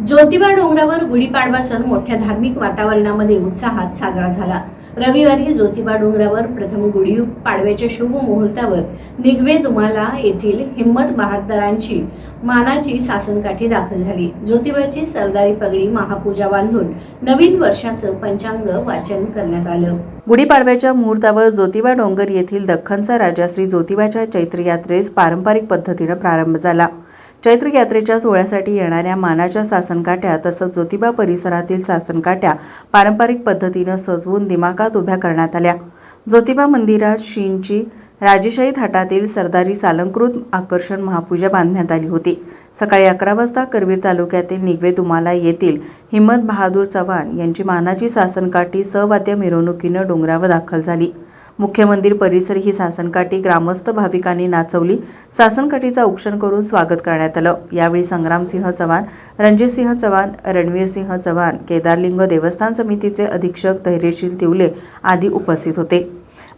ज्योतिबा डोंगरावर गुढीपाडवा सण मोठ्या धार्मिक वातावरणामध्ये उत्साहात साजरा झाला। रविवारी ज्योतिबा डोंगरावर प्रथम गुढीपाडव्याच्या शुभ मुहूर्तावर निगवे दुमाला येथील हिम्मत बहादरांची मानाची सासनकाठी दाखल झाली। ज्योतिबाची सरदारी पगडी महापूजा बांधून नवीन वर्षाचं पंचांग वाचन करण्यात आलं। गुढीपाडव्याच्या मुहूर्तावर ज्योतिबा डोंगर येथील दख्खनचा राजा श्री ज्योतिबाच्या चैत्र यात्रेस पारंपरिक पद्धतीने प्रारंभ झाला। चैत्र यात्रेच्या सोहळ्यासाठी येणाऱ्या मानाच्या सासनकाठ्या तसंच ज्योतिबा परिसरातील सासनकाठ्या पारंपरिक पद्धतीने सजवून दिमाखात उभ्या करण्यात आल्या। ज्योतिबा मंदिरात श्रींची राजेशाही थाटातील सरदारी सालंकृत आकर्षण महापूजा बांधण्यात आली होती। सकाळी 11 वाजता करवीर तालुक्यातील निगवे दुमाला येथील हिम्मत बहादूर चव्हाण यांची मानाची सासनकाठी सहवाद्य मिरवणुकीने डोंगरावर दाखल झाली। मुख्य मंदिर परिसर ही सासनकाठी ग्रामस्थ भाविकांनी नाचवली। सासनकाठीचा औक्षण करून स्वागत करण्यात आलं। यावेळी संग्रामसिंह चव्हाण, रणजितसिंह चव्हाण, रणवीरसिंह चव्हाण, केदारलिंग देवस्थान समितीचे अधीक्षक धैर्यशील तिवले आदी उपस्थित होते।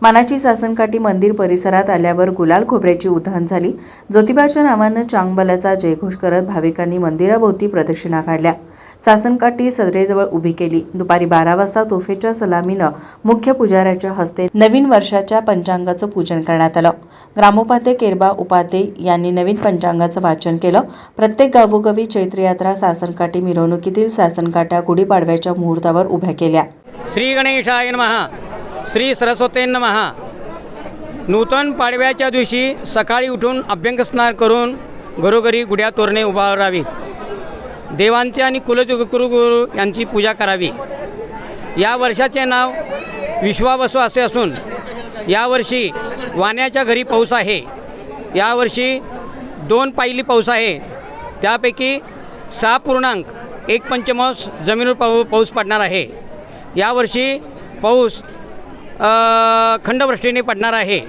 मानाची सासनकाठी मंदिर परिसरात आल्यावर गुलाल खोबऱ्याची उधळण झाली। ज्योतिबाच्या नावानं चांगबलाचा जयघोष करत भाविकांनी मंदिराभोवती प्रदक्षिणा काढल्या। सासनकाठी सदरेजवळ उभी केली। दुपारी 12 वाजता तोफेच्या सलामीनं मुख्य पुजाऱ्याच्या हस्ते नवीन वर्षाच्या पंचांगाचं पूजन करण्यात आलं। ग्रामोपाध्ये केरबा उपाध्ये यांनी नवीन पंचांगाचं वाचन केलं। प्रत्येक गावोगावी चैत्रयात्रा सासनकाठी मिरवणुकीतील सासनकाठ्या गुढीपाडव्याच्या मुहूर्तावर उभ्या केल्या। श्री गणेशाय नमः, श्री सरस्वती नमः। नूतन पाडव्याच्या दिवशी सकाळी उठून अभ्यंगस्नान करून घरोघरी गुढ्या तोरणे उभारावी, देवांचे आणि कुलगुरू यांची पूजा करावी। या वर्षाचे नाव विश्वावसू असे असून यावर्षी वाण्याच्या घरी पाऊस आहे। यावर्षी 2 पायली पाऊस आहे, त्यापैकी 6.1 पंचमांश जमिनीवर पाऊस पडणार आहे। यावर्षी पाऊस खंडवृष्टीने पडणार आहे।